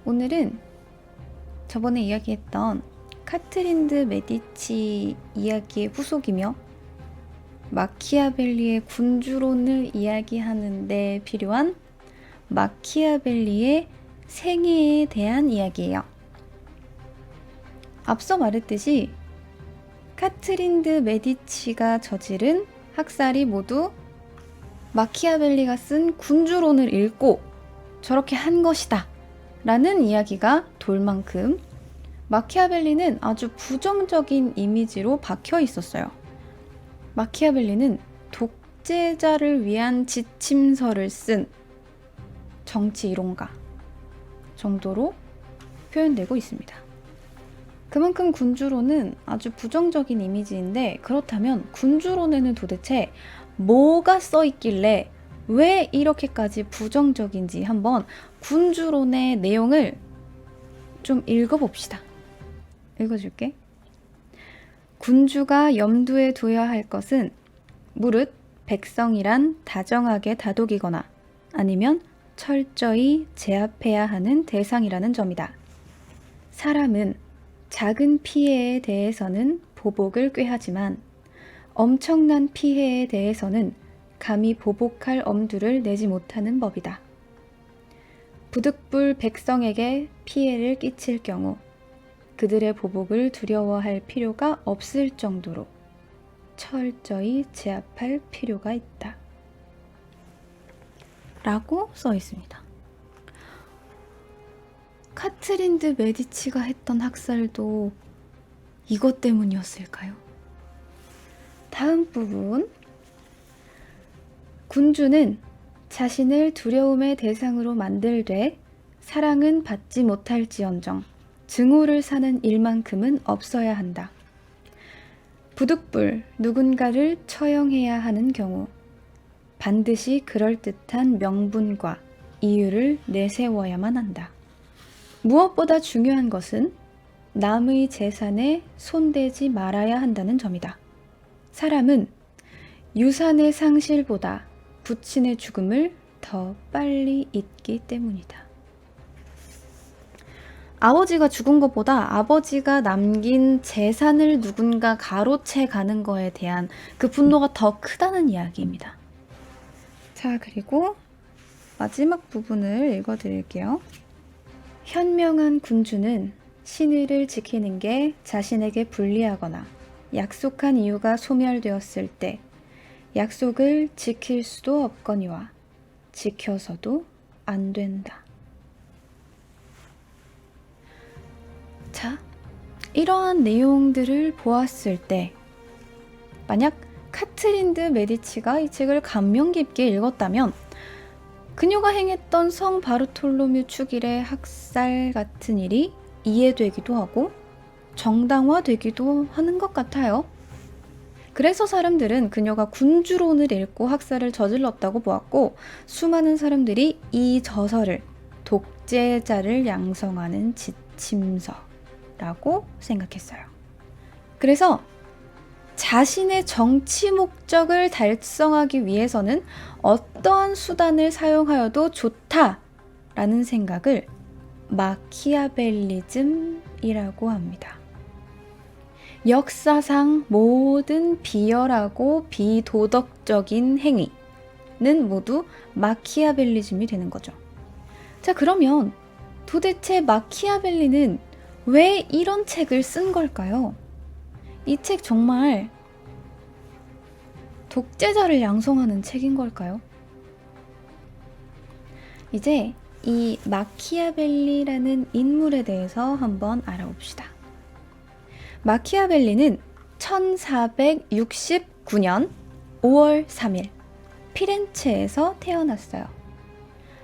오늘은 저번에 이야기했던 카트린 드 메디치 이야기의 후속이며 마키아벨리의 군주론을 이야기하는 데 필요한 마키아벨리의 생애에 대한 이야기예요. 앞서 말했듯이 카트린 드 메디치가 저지른 학살이 모두 마키아벨리가 쓴 군주론을 읽고 저렇게 한 것이다 라는 이야기가 돌 만큼 마키아벨리는 아주 부정적인 이미지로 박혀 있었어요. 마키아벨리는 독재자를 위한 지침서를 쓴 정치 이론가 정도로 표현되고 있습니다. 그만큼 군주론은 아주 부정적인 이미지인데, 그렇다면 군주론에는 도대체 뭐가 써 있길래 왜 이렇게까지 부정적인지 한번 군주론의 내용을 좀 읽어봅시다. 읽어줄게. 군주가 염두에 둬야 할 것은 무릇 백성이란 다정하게 다독이거나 아니면 철저히 제압해야 하는 대상이라는 점이다. 사람은 작은 피해에 대해서는 보복을 꾀하지만 엄청난 피해에 대해서는 감히 보복할 엄두를 내지 못하는 법이다. 부득불 백성에게 피해를 끼칠 경우 그들의 보복을 두려워할 필요가 없을 정도로 철저히 제압할 필요가 있다. 라고 써 있습니다. 카트린 드 메디치가 했던 학살도 이것 때문이었을까요? 다음 부분. 군주는 자신을 두려움의 대상으로 만들되 사랑은 받지 못할지언정 증오를 사는 일만큼은 없어야 한다. 부득불 누군가를 처형해야 하는 경우 반드시 그럴듯한 명분과 이유를 내세워야만 한다. 무엇보다 중요한 것은 남의 재산에 손대지 말아야 한다는 점이다. 사람은 유산의 상실보다 부친의 죽음을 더 빨리 잊기 때문이다. 아버지가 죽은 것보다 아버지가 남긴 재산을 누군가 가로채 가는 거에 대한 그 분노가 더 크다는 이야기입니다. 자, 그리고 마지막 부분을 읽어드릴게요. 현명한 군주는 신의를 지키는 게 자신에게 불리하거나 약속한 이유가 소멸되었을 때 약속을 지킬 수도 없거니와 지켜서도 안 된다. 자, 이러한 내용들을 보았을 때 만약 카트린 드 메디치가 이 책을 감명 깊게 읽었다면 그녀가 행했던 성 바르톨로뮤 축일의 학살 같은 일이 이해되기도 하고 정당화되기도 하는 것 같아요. 그래서 사람들은 그녀가 군주론을 읽고 학살을 저질렀다고 보았고, 수많은 사람들이 이 저서를 독재자를 양성하는 지침서라고 생각했어요. 그래서 자신의 정치 목적을 달성하기 위해서는 어떠한 수단을 사용하여도 좋다라는 생각을 마키아벨리즘이라고 합니다. 역사상 모든 비열하고 비도덕적인 행위는 모두 마키아벨리즘이 되는 거죠. 자, 그러면 도대체 마키아벨리는 왜 이런 책을 쓴 걸까요? 이 책 정말 독재자를 양성하는 책인 걸까요? 이제 이 마키아벨리라는 인물에 대해서 한번 알아봅시다. 마키아벨리는 1469년 5월 3일 피렌체에서 태어났어요.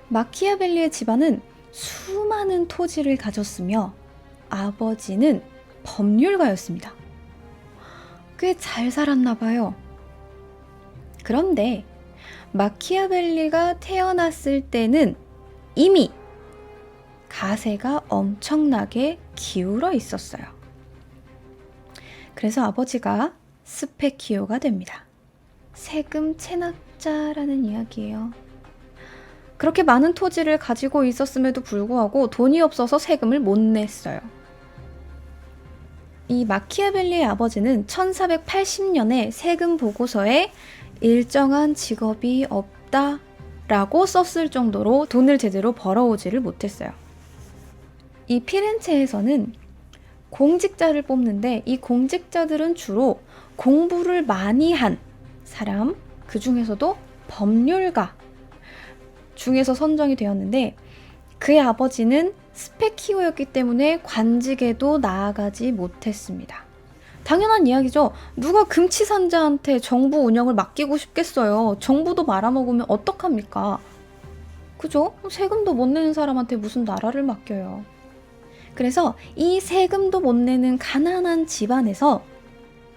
마키아벨리의 집안은 수많은 토지를 가졌으며 아버지는 법률가였습니다. 꽤 잘 살았나 봐요. 그런데 마키아벨리가 태어났을 때는 이미 가세가 엄청나게 기울어 있었어요. 그래서 아버지가 스페키오가 됩니다. 세금 체납자라는 이야기예요. 그렇게 많은 토지를 가지고 있었음에도 불구하고 돈이 없어서 세금을 못 냈어요. 이 마키아벨리의 아버지는 1480년에 세금 보고서에 일정한 직업이 없다라고 썼을 정도로 돈을 제대로 벌어오지를 못했어요. 이 피렌체에서는 공직자를 뽑는데 이 공직자들은 주로 공부를 많이 한 사람, 그 중에서도 법률가 중에서 선정이 되었는데 그의 아버지는 스페키오였기 때문에 관직에도 나아가지 못했습니다. 당연한 이야기죠. 누가 금치산자한테 정부 운영을 맡기고 싶겠어요. 정부도 말아먹으면 어떡합니까? 그죠? 세금도 못 내는 사람한테 무슨 나라를 맡겨요. 그래서 이 세금도 못 내는 가난한 집안에서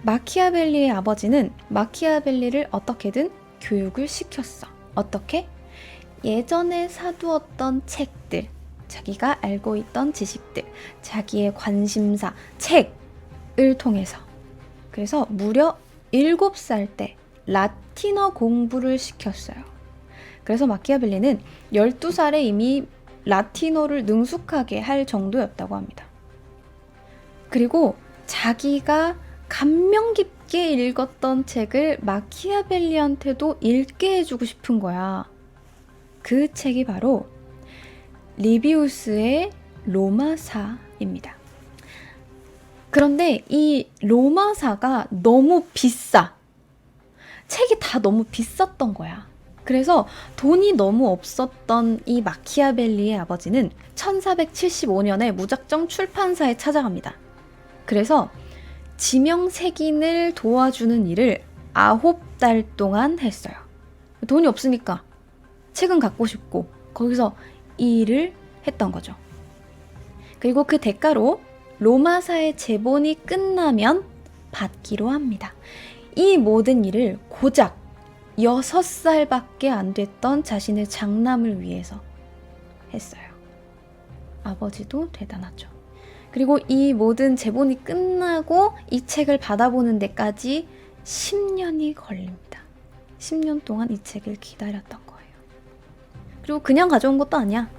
마키아벨리의 아버지는 마키아벨리를 어떻게든 교육을 시켰어. 어떻게? 예전에 사두었던 책들, 자기가 알고 있던 지식들, 자기의 관심사, 책을 통해서. 그래서 무려 7살 때 라틴어 공부를 시켰어요. 그래서 마키아벨리는 12살에 이미 라틴어를 능숙하게 할 정도였다고 합니다. 그리고 자기가 감명 깊게 읽었던 책을 마키아벨리한테도 읽게 해주고 싶은 거야. 그 책이 바로 리비우스의 로마사입니다. 그런데 이 로마사가 너무 비싸. 책이 다 너무 비쌌던 거야. 그래서 돈이 너무 없었던 이 마키아벨리의 아버지는 1475년에 무작정 출판사에 찾아갑니다. 그래서 지명색인을 도와주는 일을 9달 동안 했어요. 돈이 없으니까 책은 갖고 싶고 거기서 이 일을 했던 거죠. 그리고 그 대가로 로마사의 제본이 끝나면 받기로 합니다. 이 모든 일을 고작 6살밖에 안 됐던 자신의 장남을 위해서 했어요. 아버지도 대단하죠. 그리고 이 모든 제본이 끝나고 이 책을 받아보는 데까지 10년이 걸립니다. 10년 동안 이 책을 기다렸던 거예요. 그리고 그냥 가져온 것도 아니야.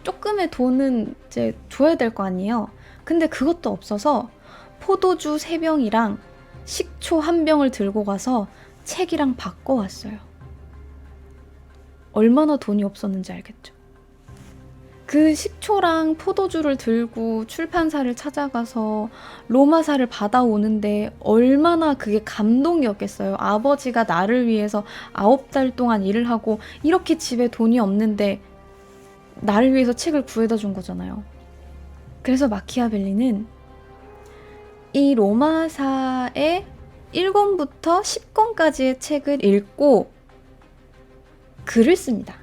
조금의 돈은 이제 줘야 될 거 아니에요. 근데 그것도 없어서 포도주 3병이랑 식초 1병을 들고 가서 책이랑 바꿔왔어요. 얼마나 돈이 없었는지 알겠죠? 그 식초랑 포도주를 들고 출판사를 찾아가서 로마사를 받아오는데 얼마나 그게 감동이었겠어요. 아버지가 나를 위해서 9달 동안 일을 하고 이렇게 집에 돈이 없는데 나를 위해서 책을 구해다 준 거잖아요. 그래서 마키아벨리는 이 로마사의 1권부터 10권까지의 책을 읽고 글을 씁니다.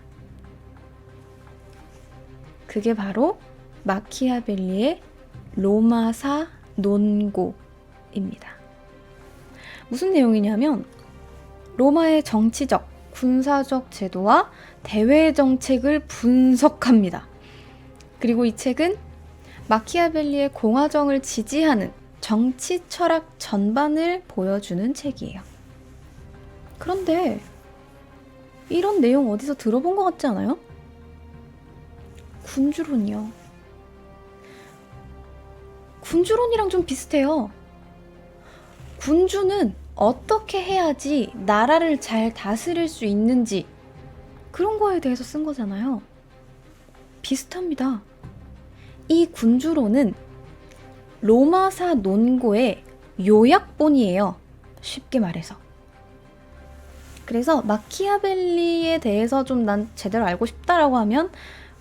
그게 바로 마키아벨리의 로마사 논고입니다. 무슨 내용이냐면 로마의 정치적, 군사적 제도와 대외 정책을 분석합니다. 그리고 이 책은 마키아벨리의 공화정을 지지하는 정치 철학 전반을 보여주는 책이에요. 그런데 이런 내용 어디서 들어본 것 같지 않아요? 군주론이요. 군주론이랑 좀 비슷해요. 군주는 어떻게 해야지 나라를 잘 다스릴 수 있는지 그런 거에 대해서 쓴 거잖아요. 비슷합니다. 이 군주론은 로마사 논고의 요약본이에요. 쉽게 말해서. 그래서 마키아벨리에 대해서 좀 난 제대로 알고 싶다라고 하면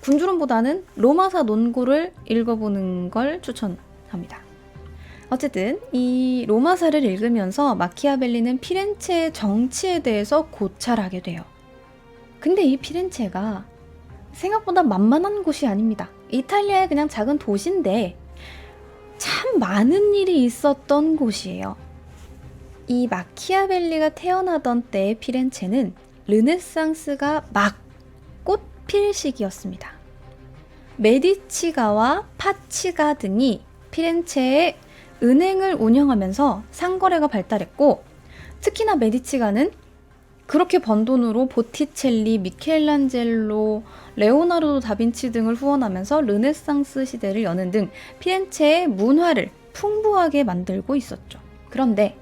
군주론보다는 로마사 논고를 읽어보는 걸 추천합니다. 어쨌든 이 로마사를 읽으면서 마키아벨리는 피렌체의 정치에 대해서 고찰하게 돼요. 근데 이 피렌체가 생각보다 만만한 곳이 아닙니다. 이탈리아의 그냥 작은 도시인데 참 많은 일이 있었던 곳이에요. 이 마키아벨리가 태어나던 때의 피렌체는 르네상스가 막 꽃필 시기였습니다. 메디치가와 파치가 등이 피렌체에 은행을 운영하면서 상거래가 발달했고 특히나 메디치가는 그렇게 번 돈으로 보티첼리, 미켈란젤로, 레오나르도 다빈치 등을 후원하면서 르네상스 시대를 여는 등 피렌체의 문화를 풍부하게 만들고 있었죠. 그런데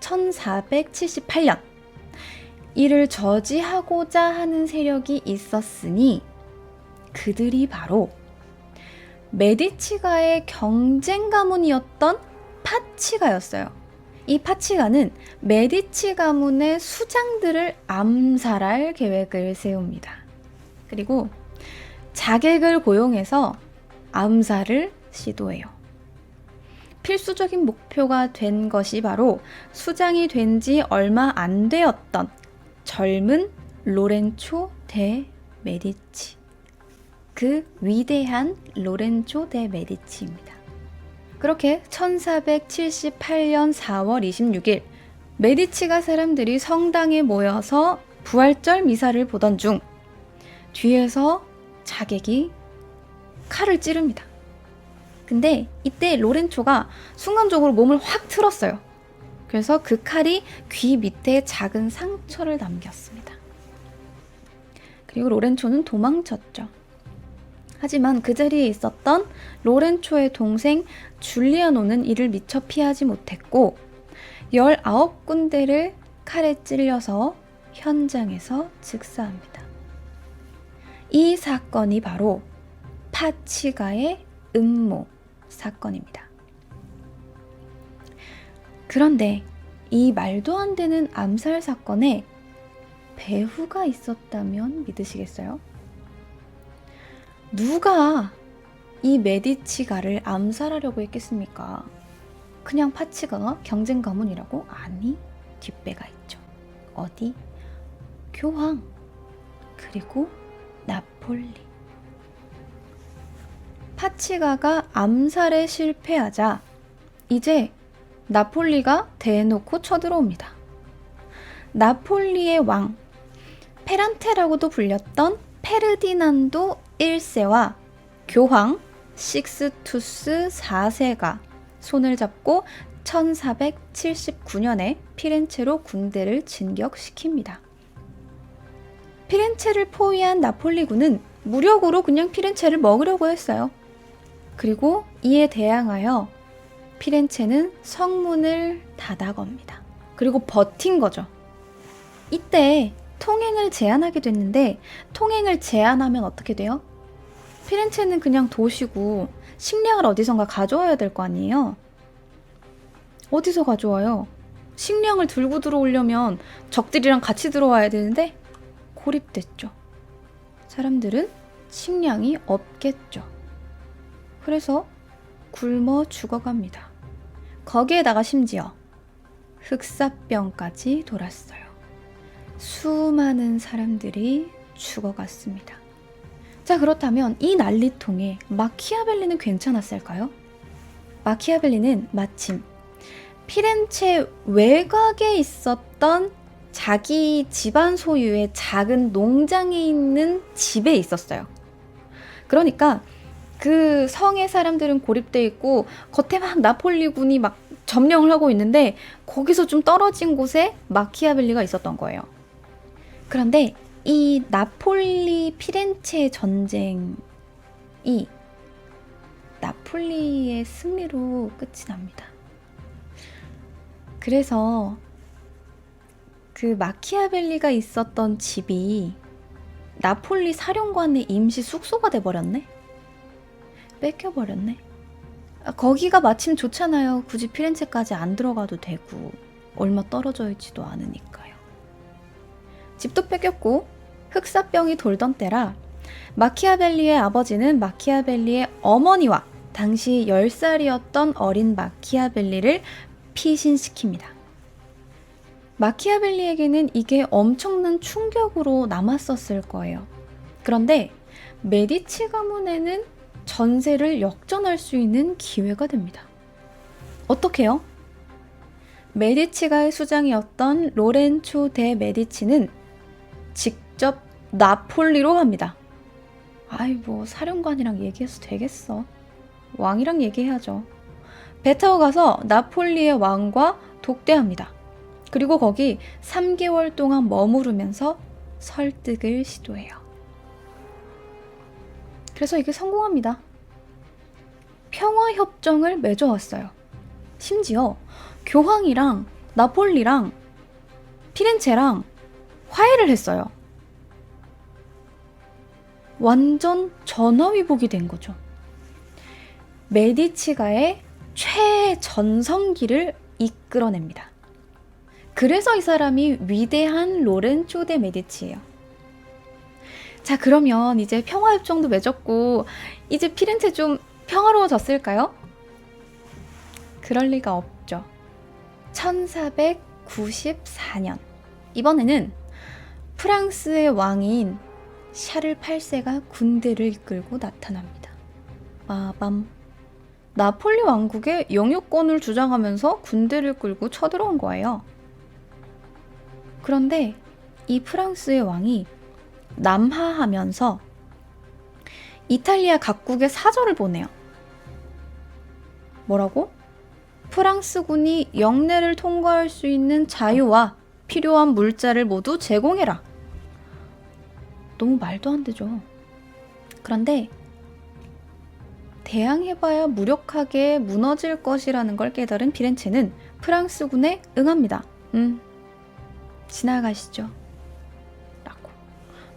1478년 이를 저지하고자 하는 세력이 있었으니 그들이 바로 메디치가의 경쟁 가문이었던 파치가였어요. 이 파치가는 메디치 가문의 수장들을 암살할 계획을 세웁니다. 그리고 자객을 고용해서 암살을 시도해요. 필수적인 목표가 된 것이 바로 수장이 된 지 얼마 안 되었던 젊은 로렌초 데 메디치. 그 위대한 로렌초 데 메디치입니다. 그렇게 1478년 4월 26일 메디치가 사람들이 성당에 모여서 부활절 미사를 보던 중 뒤에서 자객이 칼을 찌릅니다. 근데 이때 로렌초가 순간적으로 몸을 확 틀었어요. 그래서 그 칼이 귀 밑에 작은 상처를 남겼습니다. 그리고 로렌초는 도망쳤죠. 하지만 그 자리에 있었던 로렌초의 동생 줄리아노는 이를 미처 피하지 못했고 19군데를 칼에 찔려서 현장에서 즉사합니다. 이 사건이 바로 파치가의 음모 사건입니다. 그런데 이 말도 안 되는 암살 사건에 배후가 있었다면 믿으시겠어요? 누가 이 메디치가를 암살하려고 했겠습니까? 그냥 파치가가 경쟁 가문이라고? 아니, 뒷배가 있죠. 어디? 교황, 그리고 나폴리. 파치가가 암살에 실패하자 이제 나폴리가 대놓고 쳐들어옵니다. 나폴리의 왕, 페란테라고도 불렸던 페르디난도 1세와 교황 식스투스 4세가 손을 잡고 1479년에 피렌체로 군대를 진격시킵니다. 피렌체를 포위한 나폴리군은 무력으로 그냥 피렌체를 먹으려고 했어요. 그리고 이에 대항하여 피렌체는 성문을 닫아겁니다. 그리고 버틴 거죠. 이때 통행을 제한하게 됐는데 통행을 제한하면 어떻게 돼요? 피렌체는 그냥 도시고 식량을 어디선가 가져와야 될 거 아니에요? 어디서 가져와요? 식량을 들고 들어오려면 적들이랑 같이 들어와야 되는데 고립됐죠. 사람들은 식량이 없겠죠. 그래서 굶어 죽어갑니다. 거기에다가 심지어 흑사병까지 돌았어요. 수많은 사람들이 죽어갔습니다. 자, 그렇다면 이 난리통에 마키아벨리는 괜찮았을까요? 마키아벨리는 마침 피렌체 외곽에 있었던 자기 집안 소유의 작은 농장에 있는 집에 있었어요. 그러니까 그 성의 사람들은 고립돼 있고 겉에 막 나폴리군이 막 점령을 하고 있는데 거기서 좀 떨어진 곳에 마키아벨리가 있었던 거예요. 그런데 이 나폴리 피렌체 전쟁이 나폴리의 승리로 끝이 납니다. 그래서 그 마키아벨리가 있었던 집이 나폴리 사령관의 임시 숙소가 돼버렸네? 뺏겨버렸네? 거기가 마침 좋잖아요. 굳이 피렌체까지 안 들어가도 되고 얼마 떨어져 있지도 않으니까요. 집도 뺏겼고 흑사병이 돌던 때라 마키아벨리의 아버지는 마키아벨리의 어머니와 당시 10살이었던 어린 마키아벨리를 피신시킵니다. 마키아벨리에게는 이게 엄청난 충격으로 남았었을 거예요. 그런데 메디치 가문에는 전세를 역전할 수 있는 기회가 됩니다. 어떻게요? 메디치가의 수장이었던 로렌초 데 메디치는 직접 나폴리로 갑니다. 아이 뭐 사령관이랑 얘기해서 되겠어. 왕이랑 얘기해야죠. 배 타고 가서 나폴리의 왕과 독대합니다. 그리고 거기 3개월 동안 머무르면서 설득을 시도해요. 그래서 이게 성공합니다. 평화협정을 맺어왔어요. 심지어 교황이랑 나폴리랑 피렌체랑 화해를 했어요. 완전 전화위복이 된 거죠. 메디치가의 최전성기를 이끌어냅니다. 그래서 이 사람이 위대한 로렌조 데 메디치예요. 자, 그러면 이제 평화협정도 맺었고 이제 피렌체 좀 평화로워졌을까요? 그럴 리가 없죠. 1494년 이번에는 프랑스의 왕인 샤를 8세가 군대를 이끌고 나타납니다. 빠밤. 나폴리 왕국의 영유권을 주장하면서 군대를 끌고 쳐들어온 거예요. 그런데 이 프랑스의 왕이 남하하면서 이탈리아 각국에 사절을 보내요. 뭐라고? 프랑스군이 영내를 통과할 수 있는 자유와 필요한 물자를 모두 제공해라. 너무 말도 안 되죠. 그런데 대항해봐야 무력하게 무너질 것이라는 걸 깨달은 피렌체는 프랑스군에 응합니다. 지나가시죠. 라고.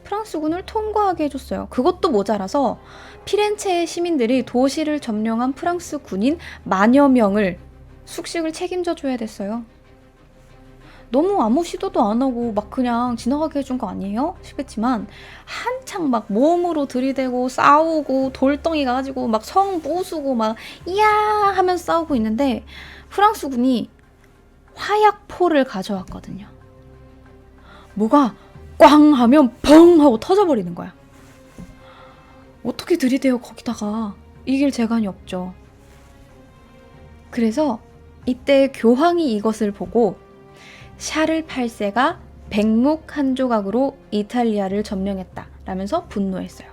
프랑스군을 통과하게 해줬어요. 그것도 모자라서 피렌체의 시민들이 도시를 점령한 프랑스 군인 만여 명을 숙식을 책임져 줘야 됐어요. 너무 아무 시도도 안 하고 막 그냥 지나가게 해준 거 아니에요? 싶겠지만 한창 막 몸으로 들이대고 싸우고 돌덩이 가지고 막 성 부수고 막 이야 하면서 싸우고 있는데 프랑스군이 화약포를 가져왔거든요. 뭐가 꽝 하면 펑 하고 터져버리는 거야. 어떻게 들이대요 거기다가. 이길 재간이 없죠. 그래서 이때 교황이 이것을 보고 샤를 8세가 백목 한 조각으로 이탈리아를 점령했다 라면서 분노했어요.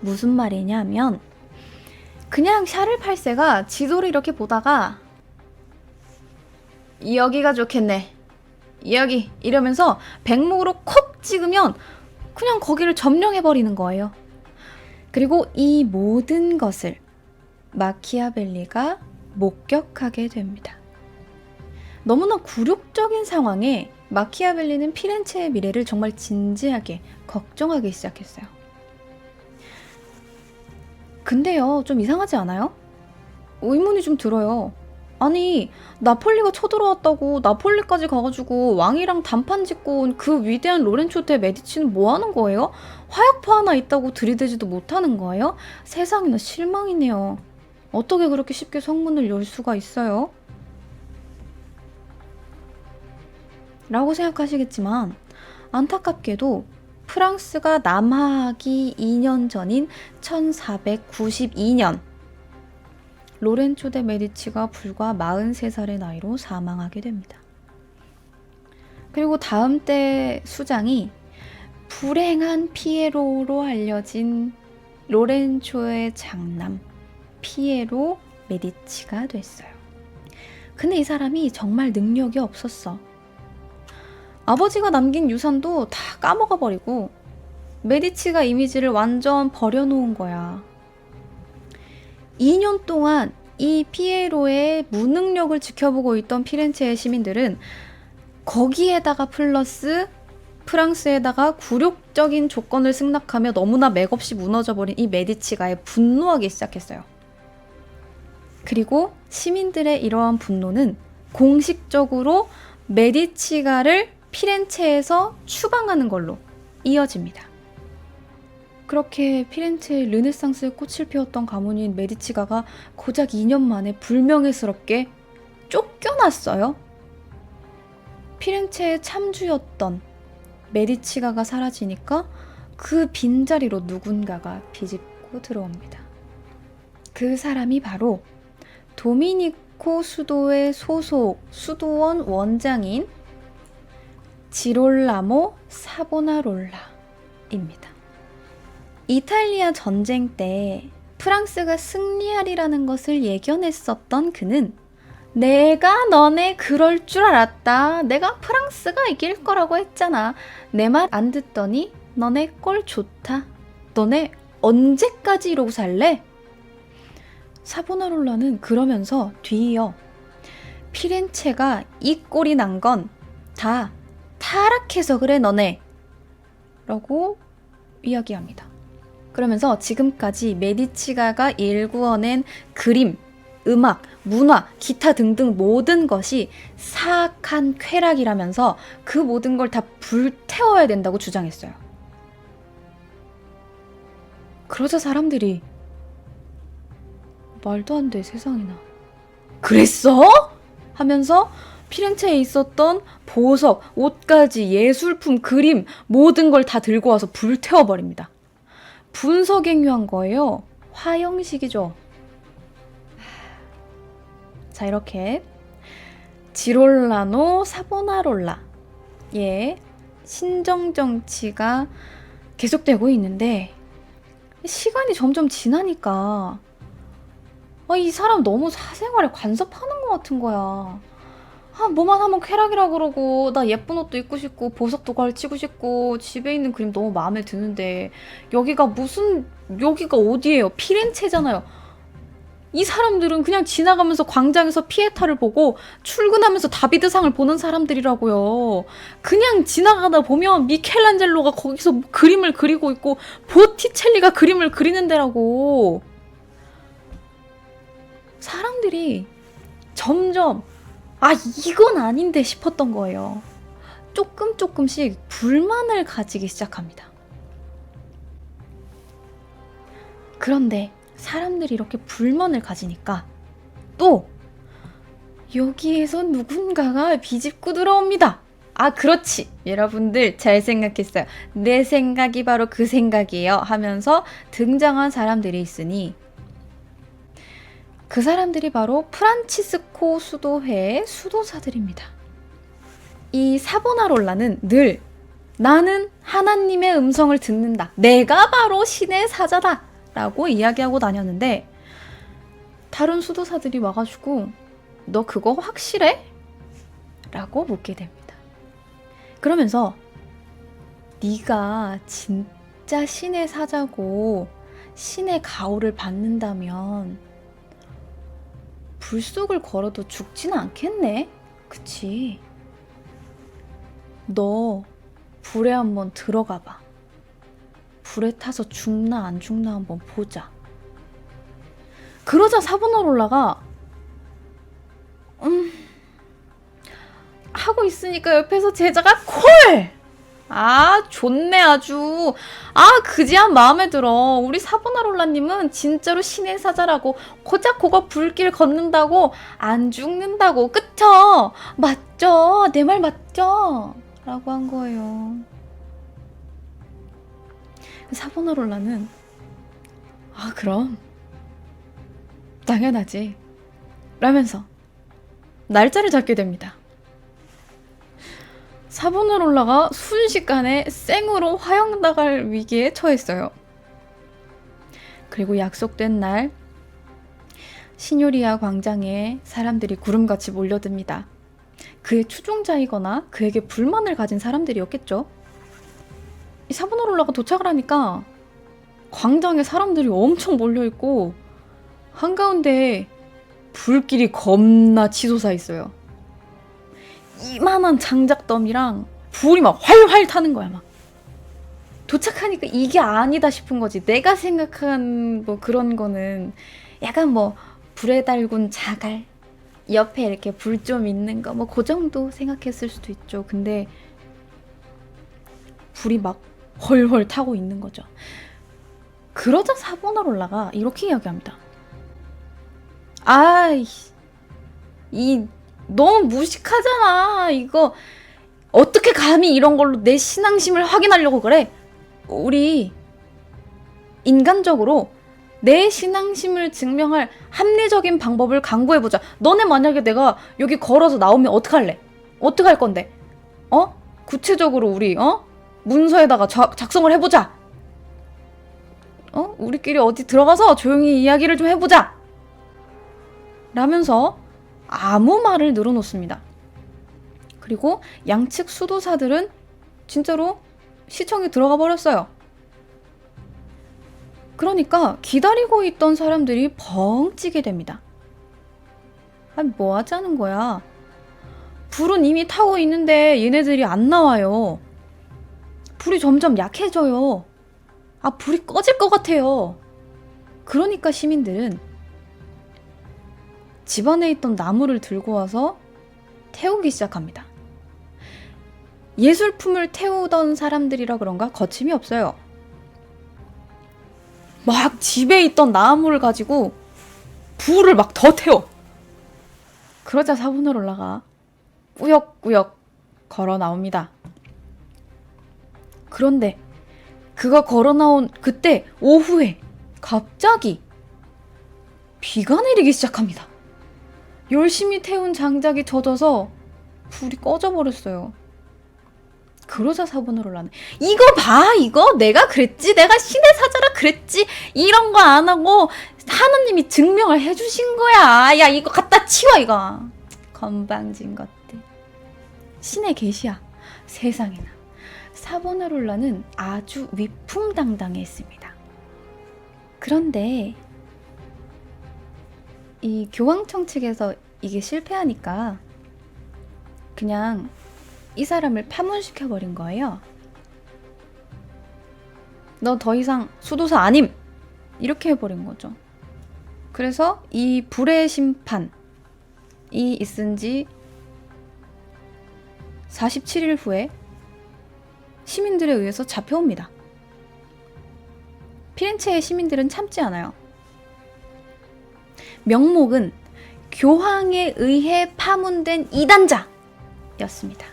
무슨 말이냐면 그냥 샤를 8세가 지도를 이렇게 보다가 여기가 좋겠네 여기 이러면서 백목으로 콕 찍으면 그냥 거기를 점령해버리는 거예요. 그리고 이 모든 것을 마키아벨리가 목격하게 됩니다. 너무나 굴욕적인 상황에 마키아벨리는 피렌체의 미래를 정말 진지하게 걱정하기 시작했어요. 근데요, 좀 이상하지 않아요? 의문이 좀 들어요. 아니, 나폴리가 쳐들어왔다고 나폴리까지 가가지고 왕이랑 단판 짓고 온 그 위대한 로렌조 데 메디치는 뭐 하는 거예요? 화약포 하나 있다고 들이대지도 못하는 거예요? 세상에나 실망이네요. 어떻게 그렇게 쉽게 성문을 열 수가 있어요? 라고 생각하시겠지만 안타깝게도 프랑스가 남하하기 2년 전인 1492년 로렌조 데 메디치가 불과 43살의 나이로 사망하게 됩니다. 그리고 다음 때 수장이 불행한 피에로로 알려진 로렌조의 장남 피에로 메디치가 됐어요. 근데 이 사람이 정말 능력이 없었어. 아버지가 남긴 유산도 다 까먹어 버리고 메디치가 이미지를 완전 버려놓은 거야. 2년 동안 이 피에로의 무능력을 지켜보고 있던 피렌체의 시민들은 거기에다가 플러스 프랑스에다가 굴욕적인 조건을 승낙하며 너무나 맥없이 무너져버린 이 메디치가에 분노하기 시작했어요. 그리고 시민들의 이러한 분노는 공식적으로 메디치가를 피렌체에서 추방하는 걸로 이어집니다. 그렇게 피렌체의 르네상스의 꽃을 피웠던 가문인 메디치가가 고작 2년 만에 불명예스럽게 쫓겨났어요. 피렌체의 참주였던 메디치가가 사라지니까 그 빈자리로 누군가가 비집고 들어옵니다. 그 사람이 바로 도미니코 수도의 소속 수도원 원장인 지롤라모 사보나롤라입니다. 이탈리아 전쟁 때 프랑스가 승리하리라는 것을 예견했었던 그는 내가 너네 그럴 줄 알았다. 내가 프랑스가 이길 거라고 했잖아. 내 말 안 듣더니 너네 꼴 좋다. 너네 언제까지 이러고 살래? 사보나롤라는 그러면서 뒤이어 피렌체가 이 꼴이 난 건 다 타락해서 그래 너네 라고 이야기합니다. 그러면서 지금까지 메디치가가 일구어낸 그림, 음악, 문화, 기타 등등 모든 것이 사악한 쾌락이라면서 그 모든 걸 다 불태워야 된다고 주장했어요. 그러자 사람들이 말도 안 돼, 세상에나. 그랬어? 하면서 피렌체에 있었던 보석, 옷가지, 예술품, 그림 모든 걸 다 들고 와서 불태워버립니다. 분석행위한 거예요. 화형식이죠. 자, 이렇게 지롤라노 사보나롤라 예, 신정정치가 계속되고 있는데 시간이 점점 지나니까 이 사람 너무 사생활에 간섭하는 것 같은 거야. 뭐만 하면 쾌락이라 그러고 나 예쁜 옷도 입고 싶고 보석도 걸치고 싶고 집에 있는 그림 너무 마음에 드는데 여기가 어디예요? 피렌체잖아요. 이 사람들은 그냥 지나가면서 광장에서 피에타를 보고 출근하면서 다비드상을 보는 사람들이라고요. 그냥 지나가다 보면 미켈란젤로가 거기서 그림을 그리고 있고 보티첼리가 그림을 그리는 데라고. 사람들이 점점 이건 아닌데 싶었던 거예요. 조금씩 불만을 가지기 시작합니다. 그런데 사람들이 이렇게 불만을 가지니까 또 여기에서 누군가가 비집고 들어옵니다. 그렇지. 여러분들 잘 생각했어요. 내 생각이 바로 그 생각이에요 하면서 등장한 사람들이 있으니 그 사람들이 바로 프란치스코 수도회의 수도사들입니다. 이 사보나롤라는 늘 나는 하나님의 음성을 듣는다. 내가 바로 신의 사자다. 라고 이야기하고 다녔는데 다른 수도사들이 와가지고 너 그거 확실해? 라고 묻게 됩니다. 그러면서 네가 진짜 신의 사자고 신의 가호를 받는다면 불 속을 걸어도 죽지는 않겠네? 그치? 너 불에 한번 들어가 봐. 불에 타서 죽나 안 죽나 한번 보자. 그러자 사보나롤라가 하고 있으니까 옆에서 제자가 콜! 좋네 아주. 그지한 마음에 들어. 우리 사보나롤라님은 진짜로 신의 사자라고 고작 그거 불길 걷는다고 안 죽는다고. 그쵸? 맞죠? 내 말 맞죠? 라고 한 거예요. 사보나롤라는 그럼 당연하지 라면서 날짜를 잡게 됩니다. 사보나롤라가 순식간에 생으로 화형당할 위기에 처했어요. 그리고 약속된 날 시뇨리아 광장에 사람들이 구름같이 몰려듭니다. 그의 추종자이거나 그에게 불만을 가진 사람들이었겠죠. 이 사보나롤라가 도착을 하니까 광장에 사람들이 엄청 몰려있고 한가운데에 불길이 겁나 치솟아 있어요. 이만한 장작더미랑 불이 막 활활 타는 거야. 막 도착하니까 이게 아니다 싶은 거지. 내가 생각한 그런 거는 약간 불에 달군 자갈 옆에 이렇게 불 좀 있는 거 그 정도 생각했을 수도 있죠. 근데 불이 막 헐헐 타고 있는 거죠. 그러자 사보나롤라가 이렇게 이야기합니다. 너무 무식하잖아. 이거 어떻게 감히 이런 걸로 내 신앙심을 확인하려고 그래? 우리 인간적으로 내 신앙심을 증명할 합리적인 방법을 강구해보자. 너네 만약에 내가 여기 걸어서 나오면 어떡할래? 어떡할 건데? 구체적으로 우리 문서에다가 작성을 해보자. 우리끼리 어디 들어가서 조용히 이야기를 좀 해보자. 라면서 아무 말을 늘어놓습니다. 그리고 양측 수도사들은 진짜로 시청에 들어가 버렸어요. 그러니까 기다리고 있던 사람들이 벙 찌게 됩니다. 아니, 뭐 하자는 거야? 불은 이미 타고 있는데 얘네들이 안 나와요. 불이 점점 약해져요. 아, 불이 꺼질 것 같아요. 그러니까 시민들은 집안에 있던 나무를 들고 와서 태우기 시작합니다. 예술품을 태우던 사람들이라 그런가 거침이 없어요. 막 집에 있던 나무를 가지고 불을 막 더 태워. 그러자 사보나롤라가 꾸역꾸역 걸어 나옵니다. 그런데 그가 걸어 나온 그때 오후에 갑자기 비가 내리기 시작합니다. 열심히 태운 장작이 젖어서 불이 꺼져버렸어요. 그러자 사보나롤라는 이거 봐, 이거 내가 그랬지, 내가 신의 사자라 그랬지, 이런 거 안 하고 하나님이 증명을 해주신 거야. 야, 이거 갖다 치워, 이거. 건방진 것들. 신의 계시야. 세상에나. 사보나롤라는 아주 위풍당당했습니다. 그런데 이 교황청 측에서 이게 실패하니까 그냥 이 사람을 파문시켜버린 거예요. 너 더 이상 수도사 아님! 이렇게 해버린 거죠. 그래서 이 불의 심판이 있은 지 47일 후에 시민들에 의해서 잡혀옵니다. 피렌체의 시민들은 참지 않아요. 명목은 교황에 의해 파문된 이단자였습니다.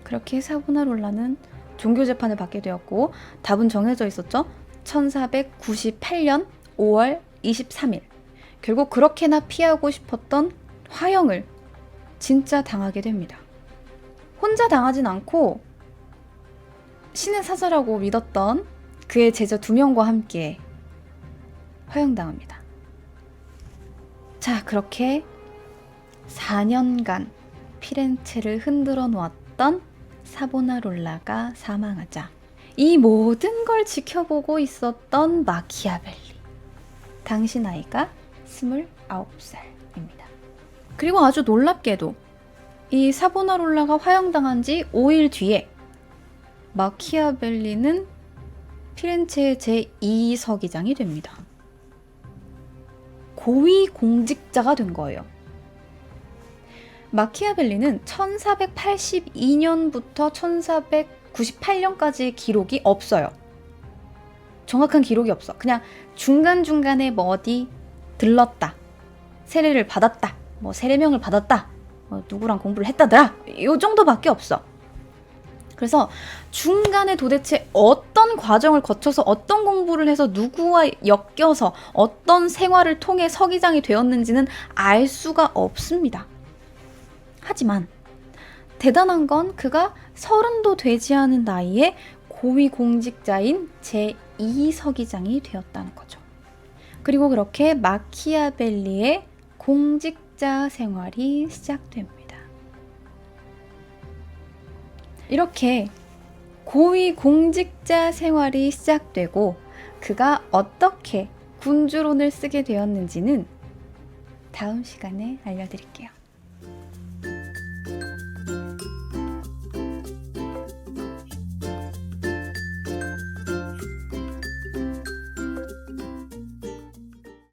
그렇게 사보나롤라는 종교재판을 받게 되었고 답은 정해져 있었죠. 1498년 5월 23일. 결국 그렇게나 피하고 싶었던 화형을 진짜 당하게 됩니다. 혼자 당하진 않고 신의 사자라고 믿었던 그의 제자 2명과 함께 화형당합니다. 자, 그렇게 4년간 피렌체를 흔들어 놓았던 사보나롤라가 사망하자 이 모든 걸 지켜보고 있었던 마키아벨리. 당시 나이가 29살입니다. 그리고 아주 놀랍게도 이 사보나롤라가 화형당한 지 5일 뒤에 마키아벨리는 피렌체의 제2서기장이 됩니다. 고위 공직자가 된 거예요. 마키아벨리는 1482년부터 1498년까지 기록이 없어요. 정확한 기록이 없어. 그냥 중간중간에 뭐 어디 들렀다, 세례를 받았다, 뭐 세례명을 받았다, 뭐 누구랑 공부를 했다더라, 이 정도밖에 없어. 그래서 중간에 도대체 어떤 과정을 거쳐서 어떤 공부를 해서 누구와 엮여서 어떤 생활을 통해 서기장이 되었는지는 알 수가 없습니다. 하지만 대단한 건 그가 30도 되지 않은 나이에 고위공직자인 제2서기장이 되었다는 거죠. 그리고 그렇게 마키아벨리의 공직자 생활이 시작됩니다. 이렇게 고위 공직자 생활이 시작되고 그가 어떻게 군주론을 쓰게 되었는지는 다음 시간에 알려드릴게요.